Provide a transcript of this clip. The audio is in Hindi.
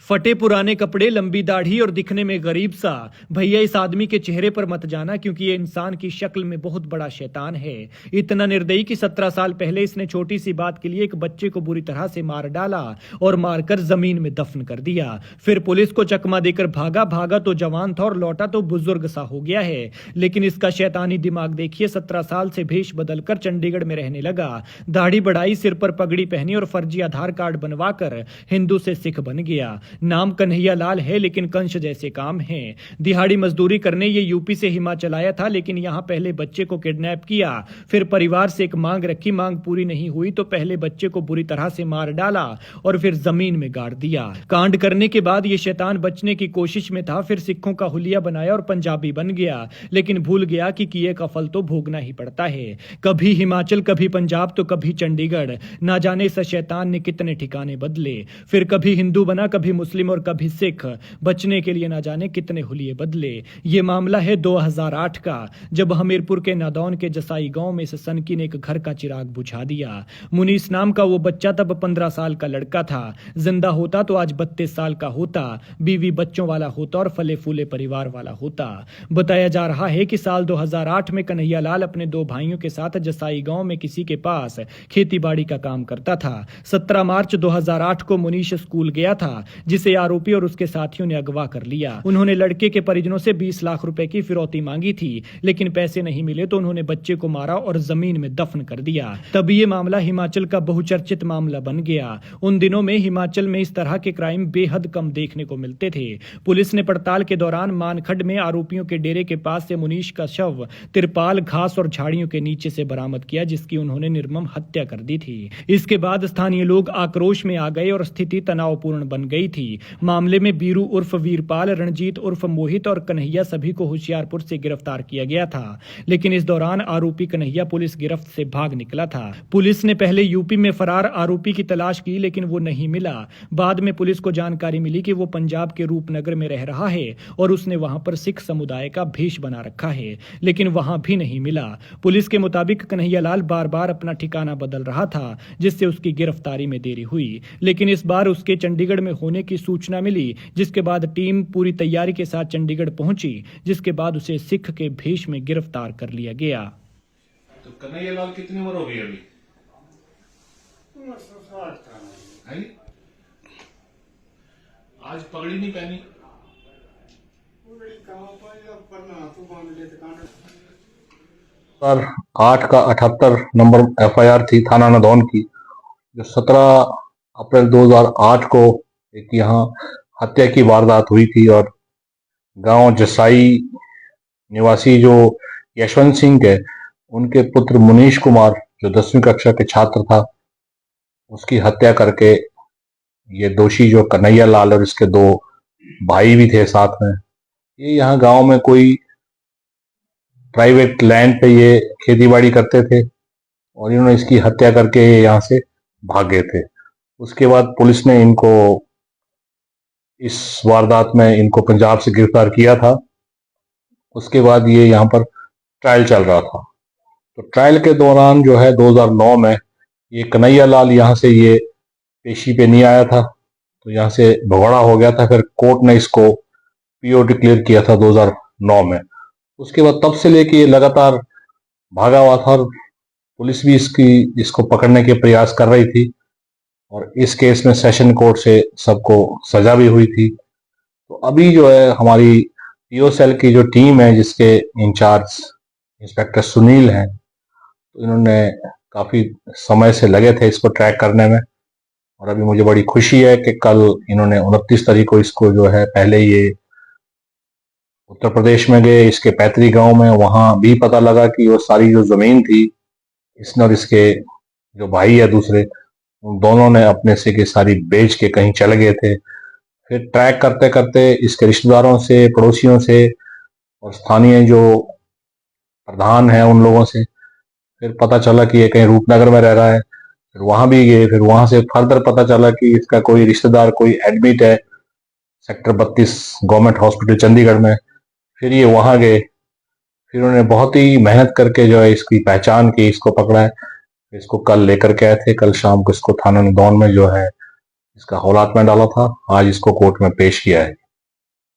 फटे पुराने कपड़े, लंबी दाढ़ी और दिखने में गरीब सा। भैया इस आदमी के चेहरे पर मत जाना, क्योंकि ये इंसान की शक्ल में बहुत बड़ा शैतान है। इतना निर्दयी कि 17 साल पहले इसने छोटी सी बात के लिए एक बच्चे को बुरी तरह से मार डाला और मारकर जमीन में दफन कर दिया। फिर पुलिस को चकमा देकर भागा तो जवान था और लौटा तो बुजुर्ग सा हो गया है। लेकिन इसका शैतानी दिमाग देखिए, 17 साल से भेष बदलकर चंडीगढ़ में रहने लगा। दाढ़ी बढ़ाई, सिर पर पगड़ी पहनी और फर्जी आधार कार्ड बनवाकर हिंदू से सिख बन गया। नाम कन्हैया लाल है, लेकिन कंस जैसे काम हैं। दिहाड़ी मजदूरी करने ये यूपी से हिमाचल आया था, लेकिन यहाँ पहले बच्चे को किडनैप किया, फिर परिवार से एक मांग रखी, मांग पूरी नहीं हुई तो पहले बच्चे को बुरी तरह से मार डाला और फिर जमीन में गाड़ दिया। कांड करने के बाद ये शैतान बचने की कोशिश में था, फिर सिखों का हुलिया बनाया और पंजाबी बन गया, लेकिन भूल गया कि किए का फल तो भोगना ही पड़ता है। कभी हिमाचल, कभी पंजाब तो कभी चंडीगढ़। ना जाने इस शैतान ने कितने ठिकाने बदले। फिर कभी हिंदू बना, कभी मुस्लिम और कभी सिख। बचने के लिए ना जाने कितने हुलिये बदले। ये मामला है 2008 का, जब हमीरपुर के नादौन के जसाई गांव में इस सनकी ने एक घर का चिराग बुझा दिया। मुनीस नाम का वो बच्चा तब 15 साल का लड़का था। जिंदा होता तो आज 32 साल का होता, बीवी बच्चों वाला होता और फले फूले परिवार वाला होता। बताया जा रहा है कि साल 2008 में कन्हैया लाल अपने 2 भाइयों के साथ जसाई गांव में किसी के पास खेती बाड़ी का काम करता था। 17 मार्च 2008 को मुनीश स्कूल गया था, जिसे आरोपी और उसके साथियों ने अगवा कर लिया। उन्होंने लड़के के परिजनों से 20 लाख रुपए की फिरौती मांगी थी, लेकिन पैसे नहीं मिले तो उन्होंने बच्चे को मारा और जमीन में दफन कर दिया। तब ये मामला हिमाचल का बहुचर्चित मामला बन गया। उन दिनों में हिमाचल में इस तरह के क्राइम बेहद कम देखने को मिलते थे। पुलिस ने पड़ताल के दौरान मानखड में आरोपियों के डेरे के पास से मुनीश का शव तिरपाल, घास और झाड़ियों के नीचे से बरामद किया, जिसकी उन्होंने निर्मम हत्या कर दी थी। इसके बाद स्थानीय लोग आक्रोश में आ गए और स्थिति तनावपूर्ण बन गई थी। मामले में बीरू उर्फ वीरपाल, रणजीत उर्फ मोहित और कन्हैया सभी को होशियारपुर से गिरफ्तार किया गया था, लेकिन इस दौरान आरोपी कन्हैया पुलिस गिरफ्त से भाग निकला था। पुलिस ने पहले यूपी में फरार आरोपी की तलाश की, लेकिन वो नहीं मिला। बाद में पुलिस को जानकारी मिली कि वो पंजाब के रूपनगर में रह रहा है और उसने वहां पर सिख समुदाय का भेष बना रखा है, लेकिन वहां भी नहीं मिला। पुलिस के मुताबिक कन्हैया लाल बार बार अपना ठिकाना बदल रहा था, जिससे उसकी गिरफ्तारी में देरी हुई। लेकिन इस बार उसके चंडीगढ़ में होने की सूचना मिली, जिसके बाद टीम पूरी तैयारी के साथ चंडीगढ़ पहुंची, जिसके बाद उसे सिख के भेष में गिरफ्तार कर लिया गया। तो कन्हैया लाल कितनी उम्र हो गई अभी? है? आज पगड़ी नहीं पहनी? सर 8 का 78 नंबर FIR थी थाना नादौन की, जो 17 अप्रैल 2008 को एक यहाँ हत्या की वारदात हुई थी। और गांव जसाई निवासी जो यशवंत सिंह है, उनके पुत्र मुनीश कुमार जो 10वीं कक्षा के छात्र था, उसकी हत्या करके ये दोषी जो कन्हैया लाल और इसके 2 भाई भी थे साथ में, ये यहाँ गांव में कोई प्राइवेट लैंड पे ये खेतीबाड़ी करते थे और इन्होंने इसकी हत्या करके यहाँ से भाग गए थे। उसके बाद पुलिस ने इनको इस वारदात में इनको पंजाब से गिरफ्तार किया था। उसके बाद ये यहाँ पर ट्रायल चल रहा था। तो ट्रायल के दौरान जो है 2009 में ये कन्हैया लाल यहाँ से ये पेशी पे नहीं आया था, तो यहाँ से भगौड़ा हो गया था। फिर कोर्ट ने इसको PO डिक्लेयर किया था 2009 में। उसके बाद तब से लेके ये लगातार भागा हुआ था और पुलिस भी इसको पकड़ने के प्रयास कर रही थी और इस केस में सेशन कोर्ट से सबको सजा भी हुई थी। तो अभी जो है हमारी PO सेल की जो टीम है, जिसके इंचार्ज इंस्पेक्टर सुनील हैं, तो इन्होंने काफ़ी समय से लगे थे इसको ट्रैक करने में। और अभी मुझे बड़ी खुशी है कि कल इन्होंने 29 तारीख को इसको जो है, पहले ये उत्तर प्रदेश में गए, इसके पैतृक गांव में, वहां भी पता लगा कि वो सारी जो जमीन थी इसने और इसके जो भाई है दूसरे, उन दोनों ने अपने से की सारी बेच के कहीं चले गए थे। फिर ट्रैक करते करते इसके रिश्तेदारों से, पड़ोसियों से और स्थानीय जो प्रधान है उन लोगों से फिर पता चला कि ये कहीं रूपनगर में रह रहा है। फिर वहां भी गए, फिर वहां से फर्दर पता चला कि इसका कोई रिश्तेदार कोई एडमिट है सेक्टर 32 गवर्नमेंट हॉस्पिटल चंडीगढ़ में। फिर ये वहां गए, फिर उन्होंने बहुत ही मेहनत करके जो है इसकी पहचान की, इसको पकड़ा है। इसको कल लेकर के आए थे, कल शाम को इसको थाना नादौन में जो है इसका हौलात में डाला था। आज इसको कोर्ट में पेश किया है।